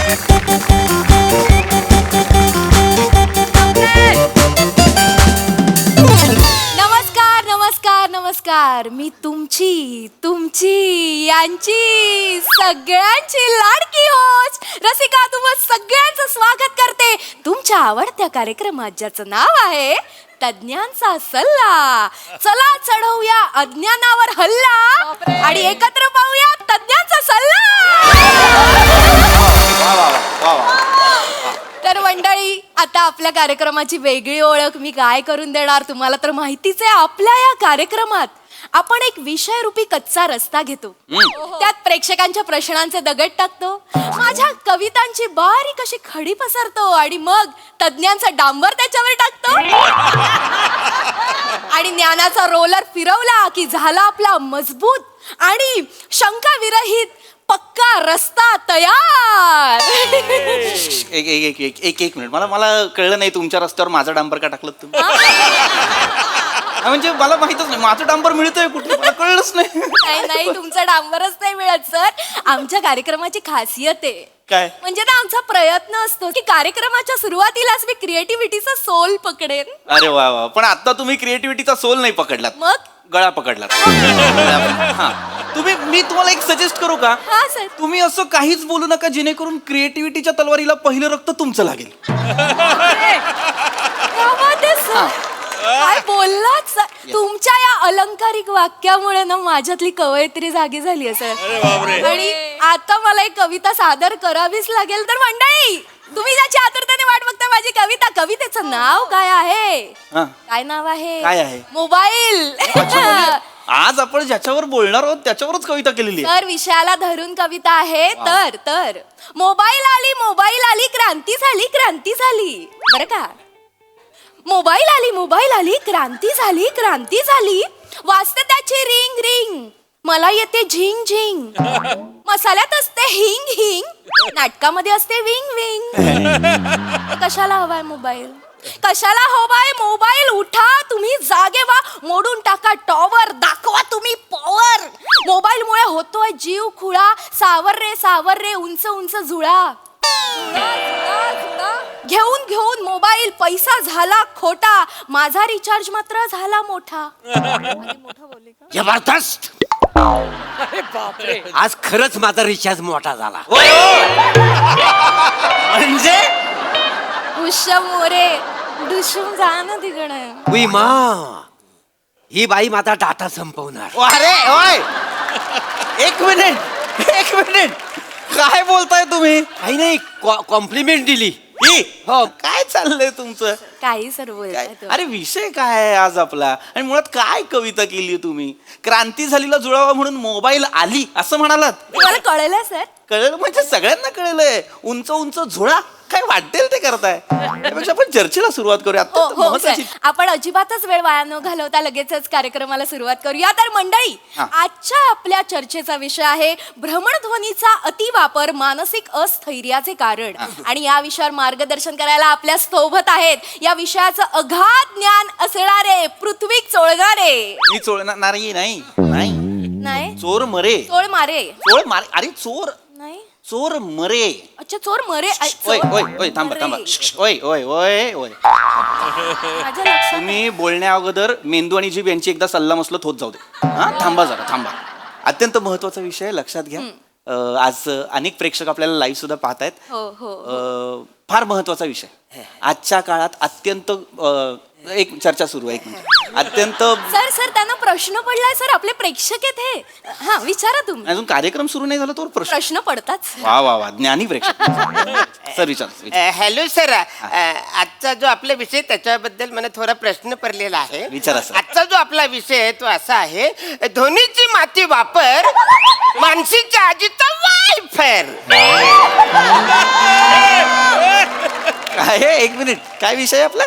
नमस्कार नमस्कार नमस्कार. मी तुमची यांची सगळ्यांची लाडकी होस्ट रसिका तुम्हा सगळ्यांचं स्वागत करते तुमच्या आवडत्या कार्यक्रमात ज्याचं नाव आहे तज्ञांचा सल्ला. चला चढवूया अज्ञानावर हल्ला आणि एकत्र पाहूया तज्ञांचा सल्ला. तर मंडळी, आता आपल्या कार्यक्रमाची वेगळी ओळख मी काय करून देणार तुम्हाला तर माहितीच आहे. आपल्या या कार्यक्रमात आपण एक विषय रूपी कच्चा रस्ता घेतो, त्यात प्रेक्षकांच्या प्रश्नांचे दगड टाकतो, माझ्या कवितांची बारीक अशी खडी पसरतो आणि मग तज्ञांचा डांबर त्याच्यावर टाकतो आणि ज्ञानाचा रोलर फिरवला की झाला आपला मजबूत आणि शंका विरहित पक्का रस्ता तयार. एक मिनिट, मला कळलं नाही तुमच्या रस्त्यावर माझा डांबर का टाकलं तुम्ही? म्हणजे मला माहितच नाही माझं डांबर मिळतंय कुठे, मला कळलंच नाही. नाही तुमचा डांबरच नाही मिळत सर. आमच्या कार्यक्रमाची खासियत आहे काय? म्हणजे ना आमचा प्रयत्न असतो की कार्यक्रमाच्या सुरुवातीलाच मी क्रिएटिव्हिटीचा सोल पकडेन. अरे वा वा, पण आता तुम्ही क्रिएटिव्हिटीचा सोल नाही पकडलात, मग गळा पकडलात. हा, मी तुम्हाला एक सजेस्ट करू का? हा सर. तुम्ही असं काहीच बोलू नका जेणेकरून क्रिएटिव्हिटीच्या तलवारीला पहिलं रक्त तुमचं लागेल. काय बोललात सर. तुमच्या या अलंकारिक वाक्यामुळे ना माझ्यातली कवयित्री जागी झाली सर. आणि आता मला एक कविता सादर करावीच लागेल. तर मंडळी, तुम्ही ज्याची आतुरतेने वाट बघता माझी कविता, कवितेचं नाव काय आहे? काय नाव आहे? काय आहे? मोबाईल. आज आपण ज्याच्यावर बोलणार आहोत त्याच्यावरच कविता केलेली आहे. तर विषयाला धरून कविता आहे. तर मोबाईल आली क्रांती झाली बरं का. मोबाईल आली क्रांती झाली वाजते त्याची रिंग मला येते झिंग मसाल्यात असते हिंग नाटकामध्ये असते विंग. कशाला हवाय मोबाईल उठा तुम्ही जागे व्हा, मोडून टाका टॉवर, दाखवा तुम्ही पॉवर. मोबाईल मुळे होतोय जीव खुळा, सावर रे उंच जुळा. घेऊन मोबाईल पैसा झाला खोटा, माझा रिचार्ज मात्र झाला मोठा. जबरदस्त. आज खरंच माझा रिचार्ज मोठा झाला. म्हणजे मोरे दुशून जा ना तिकडे. उई मा, ही बाई माझा डाटा संपवणार. अरे ओय, एक मिनिट काय बोलताय तुम्ही? काही नाही, कॉम्प्लिमेंट दिली. हो, काय चाललंय तुमचं? काही सर बोलताय तुम्ही. अरे विषय काय आहे आज आपला, आणि मुळात काय कविता केली तुम्ही? क्रांती झालीला जुळावा म्हणून मोबाईल आली असं म्हणालात? तुम्हाला कळलं सर? कळलं म्हणजे सगळ्यांना कळलंय. उंच झुळा काय वाटेल ते करताय. त्यापेक्षा आपण चर्चेला सुरुवात करूया. हो सर, आपण अजिबातच वेळ वाया न घालवता लगेचच कार्यक्रमाला सुरुवात करूया. तर मंडळी, आजच्या आपल्या चर्चेचा विषय आहे भ्रमणध्वनीचा अतिवापर मानसिक अस्थैर्याचे कारण. आणि या विषयावर मार्गदर्शन करायला आपल्या सोबत आहेत या विषयाचं अगाध ज्ञान असणारे पृथ्वी चोळगारे. मी चोळणार नाही. चोर मरे. अरे चोर नाही, चोर मरे. अच्छा, चोर मरे. ओय थांबा. ओय माझ्या लक्षात. तुम्ही बोलण्या अगोदर मेंदू आणि जीभ यांची एकदा सल्ला मसलत होत जाऊ दे. हा, थांबा. अत्यंत महत्वाचा विषय लक्षात घ्या. आज अनेक प्रेक्षक आपल्याला लाईव्ह सुद्धा पाहतायत. हो. फार महत्वाचा विषय. आजच्या काळात अत्यंत एक चर्चा सुरू आहे. अत्यंत सर त्यांना प्रश्न पडलाय सर. आपले प्रेक्षक आहेत हे. हा, विचारा तुम्ही. अजून कार्यक्रम सुरू नाही झाला तर प्रश्न पडतात. वा ज्ञानी प्रेक्षक. सर विचार. हॅलो सर, आजचा जो आपला विषय त्याच्याबद्दल मला थोडा प्रश्न पडलेला आहे. विचारा सर. आजचा जो आपला विषय आहे तो असा आहे, ध्वनीची माती वापर मानसीच्या आजीचा वायफर. काय आहे? एक मिनिट, काय विषय आपला?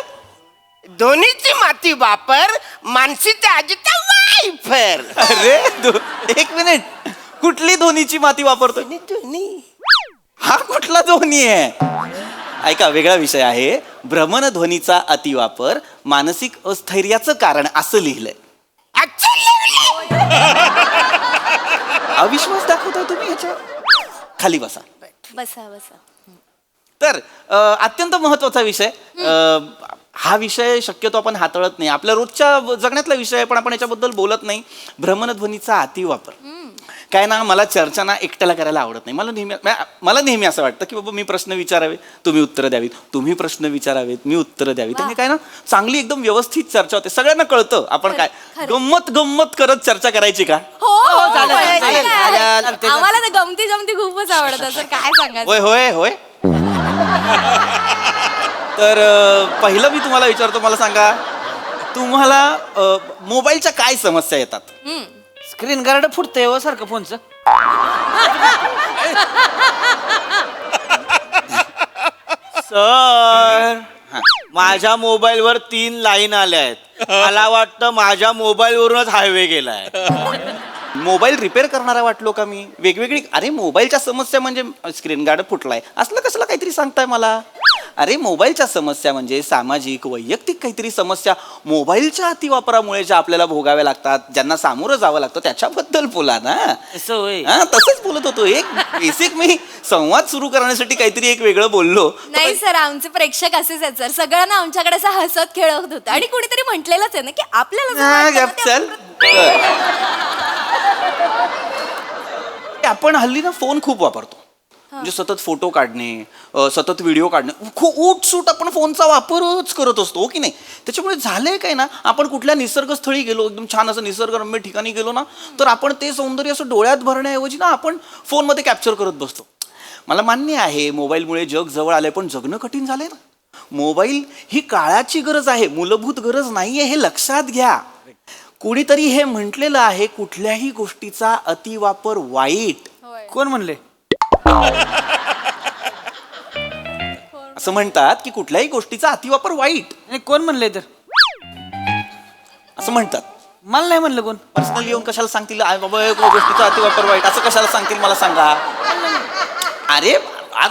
ध्वनीची माती वापर मानसीच्या आजीचा वायफर. अरे एक मिनिट, कुठली ध्वनीची माती वापरतो? हा कुठला ध्वनी आहे? ऐका, वेगळा विषय आहे. भ्रमणध्वनीचा अतिवापर मानसिक अस्थैर्याचं कारण असं लिहिलंय. अच्छा, अविश्वास दाखवताय तुम्ही ह्याच्यावर? खाली बसा. बसा. तर अत्यंत महत्वाचा विषय. हा विषय शक्यतो आपण हाताळत नाही, आपल्या रोजच्या जगण्यातला विषय आहे, पण आपण याच्याबद्दल बोलत नाही. भ्रमणध्वनीचा अतिवापर. काय ना, मला चर्चा ना एकट्याला करायला आवडत नाही. मला नेहमी असं वाटतं की बाबा मी प्रश्न विचारावे, तुम्ही उत्तरं द्यावीत, तुम्ही प्रश्न विचारावेत, मी उत्तरं द्यावी. त्याने काय ना चांगली एकदम व्यवस्थित चर्चा होते, सगळ्यांना कळतं आपण काय गंमत करत चर्चा करायची का. हो चालेल, चालेल, चालेल, चालेल. चालेल. आम्हाला तर गमती खूपच आवडतात सर, काय सांगायचं. होय होय होय. तर पहिलं मी तुम्हाला विचारतो, मला सांगा तुम्हाला मोबाईलच्या काय समस्या येतात. स्क्रीन गार्ड फुटतंय हो सारखं फोनचं. सर, माझ्या मोबाईलवर 3 लाईन आल्या आहेत. मला वाटतं माझ्या मोबाईलवरूनच हायवे गेलाय. मोबाईल रिपेअर करणारा वाटलो का मी. वेगवेगळी, अरे मोबाईलच्या समस्या म्हणजे स्क्रीन गार्ड फुटलाय असलं कसलं काहीतरी सांगताय मला. अरे मोबाईलच्या समस्या म्हणजे सामाजिक वैयक्तिक काहीतरी समस्या मोबाईलच्या अतिवापरामुळे ज्या आपल्याला भोगाव्या लागतात, ज्यांना सामोरं जावं लागतं, त्याच्याबद्दल बोला ना. असं होय. हा, तसंच बोलत होतो. एक बेसिक मी संवाद सुरू करण्यासाठी काहीतरी एक वेगळं बोललो. नाही सर, आमचे प्रेक्षक असेच आहेत सर, सगळ्यांना आमच्याकडे असं हसत खेळत होतं. आणि कुणीतरी म्हटलेलंच आहे ना की आपल्याला जे हा, वाटतं ना गप ते चल. आपण हल्ली ना फोन खूप वापरतो. म्हणजे सतत फोटो काढणे, सतत व्हिडिओ काढणे, खूप उठसूट आपण फोनचा वापरच करत असतो, हो की नाही. त्याच्यामुळे झालंय काय ना, आपण कुठल्या निसर्गस्थळी गेलो, एकदम छान असं निसर्गरम्य ठिकाणी गेलो ना, तर आपण ते सौंदर्य असं डोळ्यात भरण्याऐवजी ना आपण फोनमध्ये कॅप्चर करत बसतो. मला मान्य आहे मोबाईलमुळे जग जवळ आलंय, पण जगणं कठीण झालंय ना. मोबाईल ही काळाची गरज आहे, मूलभूत गरज नाहीये, हे लक्षात घ्या. कुणीतरी हे म्हटलेलं आहे, कुठल्याही गोष्टीचा अतिवापर वाईट. होय. कोण म्हणले? असं म्हणतात की कुठल्याही गोष्टीचा अतिवापर वाईट, नाही, कोण म्हणले तर? असं म्हणतात. मला नाही म्हणलं कोण. पर्सनल येऊन कशाला सांगतील बाबा या गोष्टीचा अतिवापर वाईट, असं कशाला सांगतील मला सांगा. अरे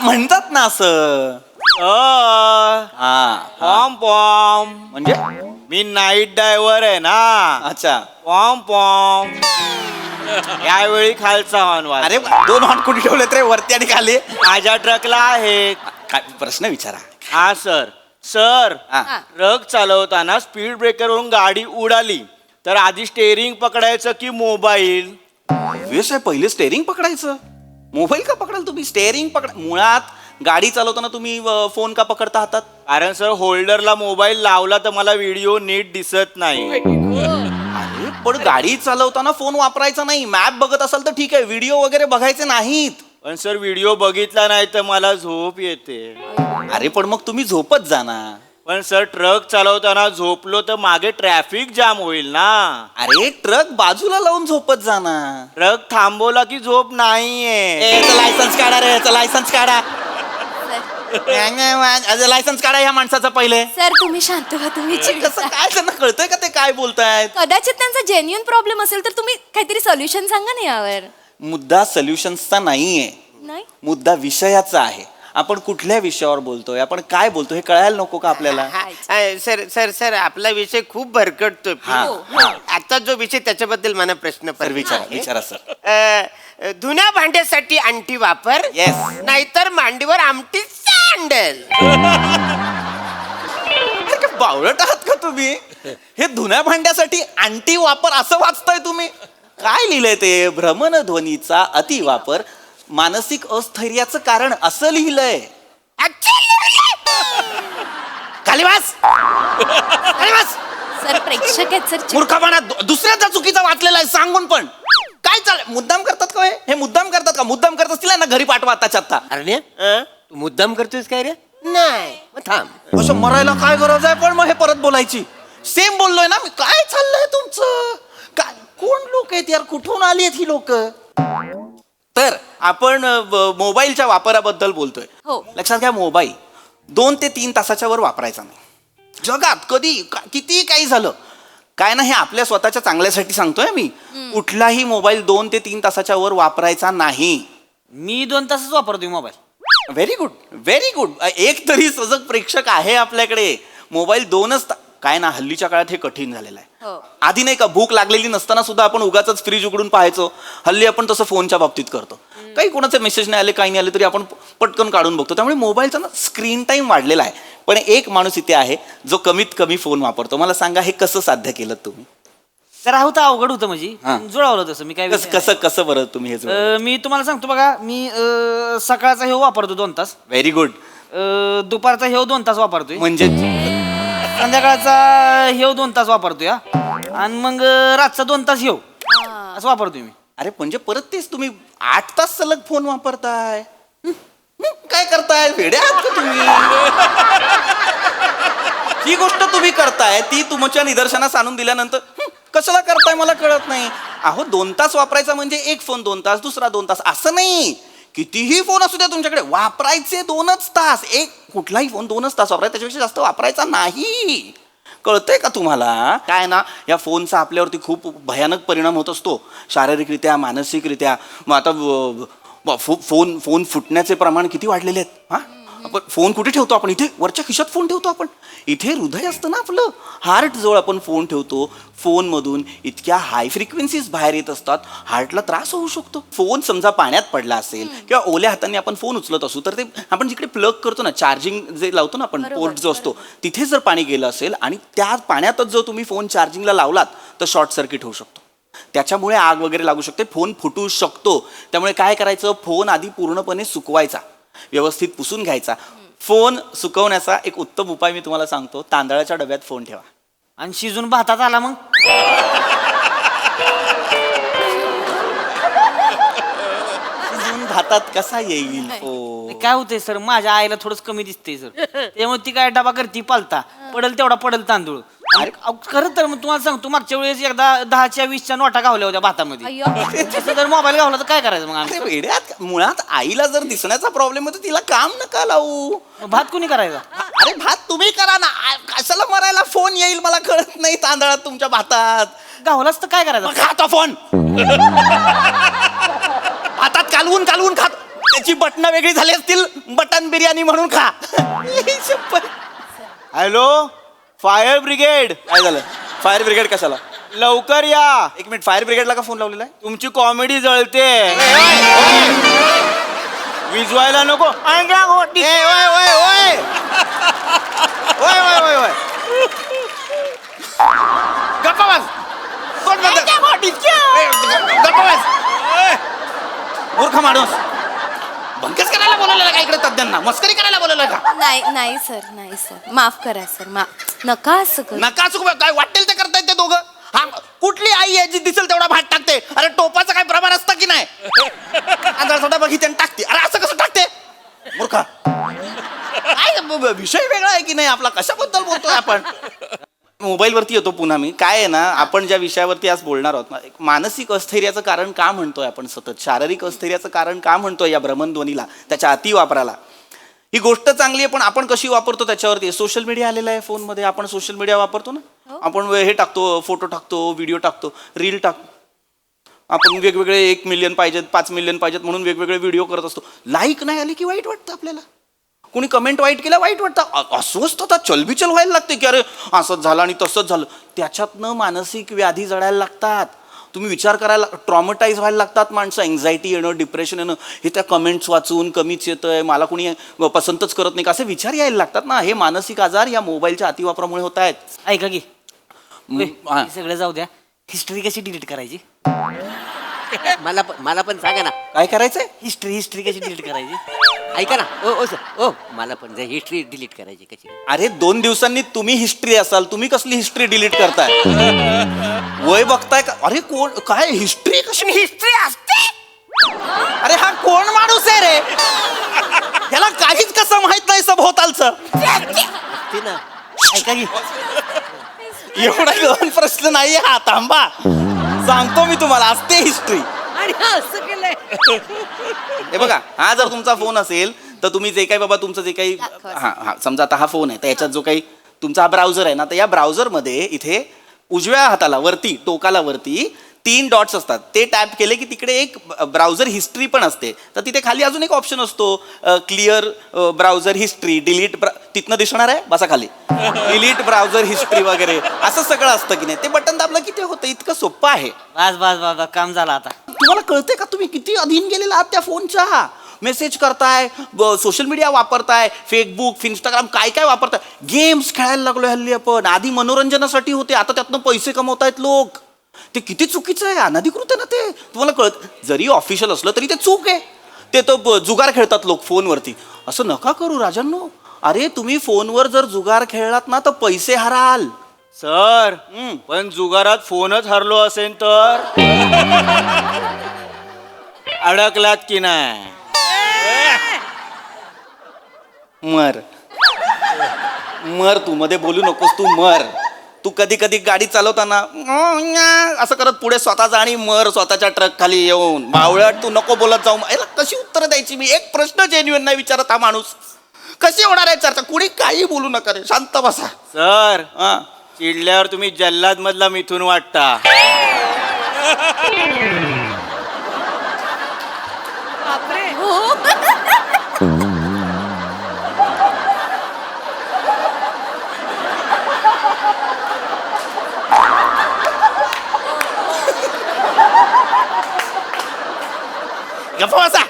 म्हणतात ना असं. हा पॉम पॉम, म्हणजे मी नाईट ड्रायव्हर आहे ना. अच्छा. पॉम पॉम, यावेळी खालचा हॉर्न वाजला. अरे 2 हॉर्न कुठे ठेवलेत रे, वरती आणि खाली. माझ्या ट्रकला आहे. काय प्रश्न विचारा. हा सर, हा. ट्रक चालवताना स्पीड ब्रेकरवरून गाडी उडाली तर आधी स्टेअरिंग पकडायचं की मोबाईल? विषय पहिले स्टेअरिंग पकडायचं. मोबाईल का पकडाल तुम्ही? स्टेअरिंग पकड. मुळात गाडी चालवताना तुम्ही फोन का पकडता हातात? कारण सर, होल्डरला मोबाईल लावला तर मला व्हिडिओ नीट दिसत नाही. अरे पण गाडी चालवताना फोन वापरायचा नाही. मॅप बघत असाल तर ठीक आहे, व्हिडिओ वगैरे बघायचे नाहीत. पण सर, व्हिडिओ बघितला नाही तर मला झोप येते. अरे पण मग तुम्ही झोपत जा ना. पण सर, ट्रक चालवताना झोपलो तर मागे ट्रॅफिक जाम होईल ना. अरे ट्रक बाजूला लावून झोपत जा ना. ट्रक थांबवला की झोप नाहीये. लायसन्स काढा रे, लायसन्स काढा. लायसन्स काढा या माणसाचं पहिले. सर तुम्ही शांत व्हा, तुम्ही चिडता. कसं काय त्यांना कळतंय का ते काय बोलतायत? कदाचित त्यांचा जेन्युइन प्रॉब्लेम असेल तर तुम्ही काहीतरी सोल्युशन सांगा ना यावर. मुद्दा सोल्युशन्सचा नाहीये, नाही मुद्दा विषयाचा आहे. आपण कुठल्या विषयावर बोलतोय, आपण काय बोलतोय हे कळायला नको का आपल्याला? सर आपला विषय खूप भरकटतो. हा, आता जो विषय त्याच्याबद्दल मला प्रश्न सर विचारा आहे. विचारा सर. धुण्या भांड्यासाठी अंटी वापर, Yes. नाहीतर मांडीवर आमटी सँडल. अरे काय बावळट आहात का तुम्ही? हे धुण्या भांड्यासाठी अंटी वापर असं वाचताय तुम्ही? काय लिहिलंय ते? भ्रमणध्वनीचा अतिवापर मानसिक अस्थैर्याचं कारण असं लिहिलंय. खाली बस. खाली बस. सर प्रेक्षक आहेत सर. मूर्खपणा दुसऱ्याचा चुकीचा वाचलेला आहे सांगून पण. काय चालेल, मुद्दाम करतात का हे? मुद्दाम करतात का? मुद्दाम करत असतील ना घरी पाठवा आत्ताच्या आत्ता. अरे तू मुद्दाम करतोयस काय रे? नाही, मग थांब. असं मरायला काय गरज आहे पण मग हे परत बोलायची? सेम बोललोय ना मी. काय चाललंय तुमचं? काय कोण लोक आहेत यार, कुठून आली आहेत ही लोक? तर आपण मोबाईलच्या वापराबद्दल बोलतोय. हो. लक्षात घ्या, मोबाईल 2 ते 3 तासाच्या वर वापरायचा नाही. जगात कधी किती काही झालं काय ना, हे आपल्या स्वतःच्या चांगल्यासाठी सांगतोय मी. कुठलाही मोबाईल 2 ते 3 तासाच्या वर वापरायचा नाही. मी 2 तासच वापरतोय mobile. Very good, very good. एक तरी सजग प्रेक्षक आहे आपल्याकडे. मोबाईल 2च काय ना, हल्लीच्या काळात हे कठीण झालेलं आहे. हो. आधी नाही का भूक लागलेली नसताना सुद्धा आपण उगाच फ्रीज उघडून पाहायचो. हल्ली आपण तसं फोनच्या बाबतीत करतो. काही कोणाचे मेसेज नाही आले काही नाही आले तरी आपण पटकन काढून बघतो. त्यामुळे मोबाईलचा ना स्क्रीन टाइम वाढलेला आहे. पण एक माणूस इथे आहे जो कमीत कमी फोन वापरतो. मला सांगा हे कसं साध्य केलं तुम्ही? जरा होतं अवघड होतं म्हणजे हा. जुळवलं तसं मी काय विषय कसं कसं बरं तुम्ही हे नाही. मी तुम्हाला सांगतो बघा मी सकाळचा हे वापरतो 2 तास, व्हेरी गुड. दुपारचा हे 2 तास वापरतोय, म्हणजे संध्याकाळचा हे 2 तास वापरतोय हा. आणि मग रातचा 2 तास हे असं वापरतोय मी. अरे म्हणजे परत तेच तुम्ही 8 तास सलग फोन वापरताय. काय करताय? वेडे आहात का तुम्ही? ही गोष्ट तुम्ही करताय ती तुमच्या निदर्शनास आणून दिल्यानंतर कशाला करताय मला कळत नाही. अहो 2 तास वापरायचा म्हणजे एक फोन 2 तास, दुसरा 2 तास असं नाही. कितीही फोन असू द्या तुमच्याकडे, वापरायचे 2च तास. एक कुठलाही फोन 2च तास वापरायचा, त्याच्यापेक्षा जास्त वापरायचा नाही. कळतंय का तुम्हाला? काय ना या फोनचा आपल्यावरती खूप भयानक परिणाम होत असतो, शारीरिकरित्या मानसिकरित्या. मग आता फोन फुटण्याचे प्रमाण किती वाढलेले आहेत. हा आपण फोन कुठे ठेवतो? आपण इथे वरच्या खिशात फोन ठेवतो. आपण इथे हृदय असतं ना आपलं, हार्ट जवळ आपण फोन ठेवतो. फोनमधून इतक्या हाय फ्रिक्वेन्सीज बाहेर येत असतात, हार्टला त्रास होऊ शकतो. फोन समजा पाण्यात पडला असेल किंवा ओल्या हाताने आपण फोन उचलत असू तर ते आपण जिकडे प्लग करतो ना, चार्जिंग जे लावतो ना आपण, पोर्ट जो असतो तिथे जर पाणी गेलं असेल आणि त्या पाण्यातच जर तुम्ही फोन चार्जिंगला लावलात तर शॉर्ट सर्किट होऊ शकतो. त्याच्यामुळे आग वगैरे लागू शकते, फोन फुटू शकतो. त्यामुळे काय करायचं, फोन आधी पूर्णपणे सुकवायचा, व्यवस्थित पुसून घ्यायचा. फोन सुकवण्याचा एक उत्तम उपाय मी तुम्हाला सांगतो, तांदळाच्या डब्यात फोन ठेवा. आणि शिजून भातात आला मग शिजून भातात कसा येईल फोन? काय होतंय सर, माझ्या आईला थोडंच कमी दिसतंय सर, त्यामुळे ती काय डबा करते पालता, पडल तेवढा पडल तांदूळ. अरे खरं तर मग तुम्हाला सांगतो, मागच्या वेळेस एकदा 10च्या 20च्या नोटा गावल्या होत्या भातामध्ये. अय्यो. तसं जर मोबाईल गावला तर काय करायचं मग आम्ही? अरे वेड्यात, मुळात आईला जर दिसण्याचा प्रॉब्लेम होतो तिला काम नका लावू. मग भात कोणी करायचा? अरे भात तुम्ही करा ना. कशाला मरायला फोन येईल मला कळत नाही तांदळात तुमच्या भातात. गावलाच तर काय करायचं? मग खाता फोन भातात कालवून कालवून खात. त्याची बटणं वेगळी झाली असतील, बटन बिर्याणी म्हणून खा. Hello, fire brigade. काय झालं? फायर ब्रिगेड कशाला? लवकर या, एक मिनिट, फायर ब्रिगेडला का फोन लावलेला आहे? तुमची कॉमेडी जळते. विजवायला नको. ओय ओय ओय ओय ओय ओय ओय ओय. गप्पा बस. कोण म्हणतं? गप्पा बस. मूर्ख माणूस, बंकच करायला बोलवलेला का इकडे तज्ञांना? मस्करी करायला बोलवलं का? नाही सर, नाही सर, माफ करा सर, नका असं करू. नका चुक, काय वाटेल ते करतायत ते दोघं. हा कुठली आई आहे जी दिसेल तेवढा भात टाकते? अरे टोपाचं काय प्रमाण असतं की नाही? तांदळाचा बघितले आणि टाकते. अरे असं कसं टाकते? मूर्खा, काय विषय वेगळा आहे की नाही आपला? कशाबद्दल बोलतोय आपण? मोबाईलवरती येतो पुन्हा मी. काय आहे ना, आपण ज्या विषयावरती आज बोलणार आहोत ना, एक मानसिक अस्थैर्याचं कारण का म्हणतोय आपण सतत, शारीरिक अस्थैर्याचं कारण का म्हणतोय या भ्रमणध्वनीला, त्याच्या अतिवापराला. ही गोष्ट चांगली आहे, पण आपण कशी वापरतो त्याच्यावरती. सोशल मीडिया आलेला आहे फोनमध्ये, आपण सोशल मीडिया वापरतो ना. आपण हे टाकतो, फोटो टाकतो, व्हिडिओ टाकतो, रील टाकतो. आपण वेगवेगळे 1 मिलियन पाहिजेत, 5 मिलियन पाहिजेत म्हणून वेगवेगळे व्हिडिओ करत असतो. लाईक नाही आली की वाईट वाटतं आपल्याला. कोणी कमेंट वाईट केला वाईट वाटतं. अस्वस्थता, चलबिचल व्हायला लागते की अरे असंच झालं आणि तसंच झालं. त्याच्यातनं मानसिक व्याधी जडायला लागतात. तुम्ही विचार करायला, ट्रॉमटाईज व्हायला लागतात माणसं. एन्झायटी येणं, डिप्रेशन येणं, हे त्या कमेंट्स वाचून कमीच येतंय, मला कोणी पसंतच करत नाही, असे विचार यायला लागतात ना. हे मानसिक आजार या मोबाईलच्या अतिवापरामुळे होत आहेत. ऐका की, हा. हे सगळं जाऊ द्या, हिस्ट्री कशी डिलीट करायची? मला पण सांगा ना. काय करायचंय? हिस्ट्री कशी डिलीट करायची? ऐका ना. ओ सर, ओ मला पण हिस्ट्री डिलीट करायची कशी? अरे 2 दिवसांनी तुम्ही हिस्ट्री असाल, तुम्ही कसली हिस्ट्री डिलीट करताय? वय बघताय का? अरे कोण, काय हिस्ट्री? कशी हिस्ट्री असते? अरे हा कोण माणूस आहे रे? ह्याला काहीच कसं माहित नाही सभोवतालचं. असते ना. ऐका की, एवढा गहन प्रश्न नाहीये हा, थांबा सांगतो मी तुम्हाला. असते हिस्ट्री. हे बघा, हा जर तुमचा फोन असेल तर तुम्ही जे काही बाबा तुमचं जे काही, हा समजा आता हा फोन आहे तर याच्यात जो काही तुमचा हा ब्राउझर आहे ना, तर या ब्राउझरमध्ये इथे उजव्या हाताला वरती, टोकाला वरती 3 डॉट्स असतात. ते टॅप केले की तिकडे एक ब्राउझर हिस्ट्री पण असते. तर तिथे खाली अजून एक ऑप्शन असतो, क्लिअर ब्राउझर हिस्ट्री, डिलीट. तिथनं दिसणार आहे बसा खाली, डिलीट ब्राउझर हिस्ट्री वगैरे असं सगळं असतं की नाही. ते बटन दाबलं की ते होतं. इतकं सोपं आहे. बस बस बस बस, काम झालं आता. तुम्हाला कळतंय का तुम्ही किती अधीन गेलेला आहात त्या फोनच्या? मेसेज करताय, सोशल मीडिया वापरताय, फेसबुक, इंस्टाग्राम, काय काय वापरताय. गेम्स खेळायला लागलोय हल्ली आपण. आधी मनोरंजनासाठी होते, आता त्यातनं पैसे कमवतायत लोक. ते किती चुकीचं आहे, अनधिकृत आहे ना ते. तुम्हाला कळत, जरी ऑफिशियल असलं तरी ते चूक आहे. ते तर जुगार खेळतात लोक फोनवरती. असं नका करू राजांनो. अरे तुम्ही फोनवर जर जुगार खेळलात ना तर पैसे हराल. सर पण जुगारात फोनच हरलो असेल तर अडकलात की नाही? मर तू मध्ये बोलू नकोस. तू मर. तू कधी कधी गाडी चालवताना असं करत पुढे स्वतःचा आणि मर स्वतःच्या ट्रक खाली येऊन. बावळट तू नको बोलत जाऊ. याला कशी उत्तर द्यायची मी? एक प्रश्न जेन्युइन नाही विचारत हा माणूस. कशी होणार आहे चर्चा? कुणी काही बोलू नका रे, शांत बसा. सर हा चिडल्यावर तुम्ही जल्लाद मधला मिथून वाटता. गप्प बसा.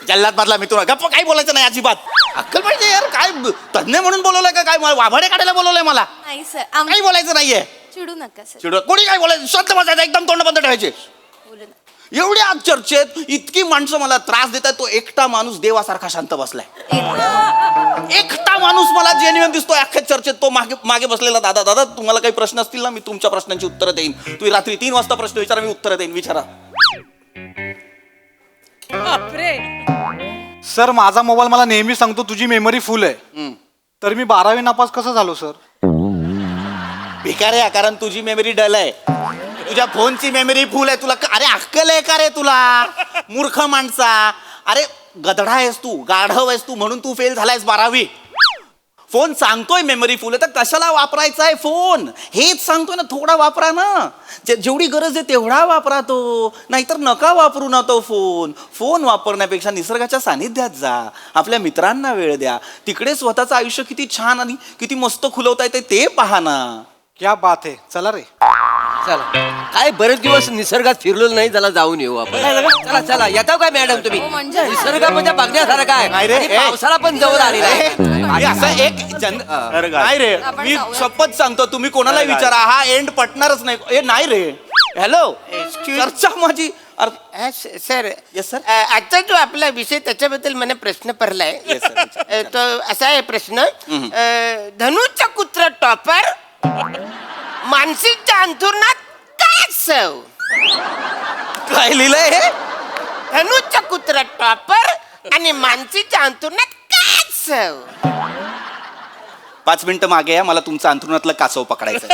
जल्लाद मधला मी तुला गप्प. काही बोलायचं नाही अजिबात. अक्कल पाहिजे यार. काय तज्ञ म्हणून बोलवलंय का काय? वाभाडे काढायला बोलवलंय मला? नाही सर, काही बोलायचं नाहीये. चिडू नका सर. चिडवत कोणी काय बोलायचं? शांत बसायचं, एकदम तोंड बंद ठेवायचे. बोलू नका. एवढ्या चर्चेत इतकी माणसं मला त्रास देतात. तो एकटा माणूस देवासारखा शांत बसलाय. एकटा माणूस मला जेन्युइन दिसतोय अख्ख्या चर्चेत. तो मागे मागे बसलेला. दादा दादा तुम्हाला काही प्रश्न असतील ना, मी तुमच्या प्रश्नांची उत्तरं देईन. तुम्ही रात्री 3 वाजता प्रश्न विचारा, मी उत्तरं देईन. विचारा. सर माझा मोबाईल मला नेहमी सांगतो तुझी मेमरी फुल आहे. तर मी 12वी नापास कसं झालो सर? बेकार आहे, कारण तुझी मेमरी डल आहे. तुझ्या फोनची मेमरी फुल आहे. तुला अरे अक्कल आहे का रे तुला? मूर्ख माणसा. अरे गधडा आहेस तू, गाढव आहेस तू, म्हणून तू फेल झालायस 12वी. फोन सांगतोय मेमरी फुल आहे, तर कशाला वापरायचा आहे फोन? हेच सांगतोय ना, थोडा वापरा ना. जेवढी गरज आहे तेवढा वापरा तो. नाहीतर नका वापरू ना तो फोन. फोन वापरण्यापेक्षा निसर्गाच्या सानिध्यात जा, आपल्या मित्रांना वेळ द्या. तिकडे स्वतःचं आयुष्य किती छान आणि किती मस्त खुलवता येते ते पहा ना. क्या बात आहे. चला रे. चला काय बरेच दिवस निसर्गात फिरलो नाही, चला जाऊन येऊ आपण. चला चला येता काय मॅडम तुम्ही? हो, म्हणजे? निसर्गामध्ये बघण्यासारखं नाही रे, आहे. आणि ए. पावसाळा पण जवळ आलेला आहे. मी असं एक नाही रे, आपण मी जाऊया. शपथ सांगतो, तुम्ही कोणाला विचारा, हा एंड पटणारच नाही. ए नाही रे. हॅलो, चर्चा माझी. Sir Yes, sir. आजचा जो आपला विषय त्याच्याबद्दल मला प्रश्न पडलाय. Yes, sir. तो असा आहे प्रश्न. धनुचा कुत्र टॉपर, मानसीच्या अंथरुणात काय सव? काय लिहिलंय हे? धनुचा कुत्र टॉपर आणि मानसीच्या अंथरुणात काय सव? 5 मिनिटं मागे या, मला तुमचं अंथरुणातलं कासव पकडायचं.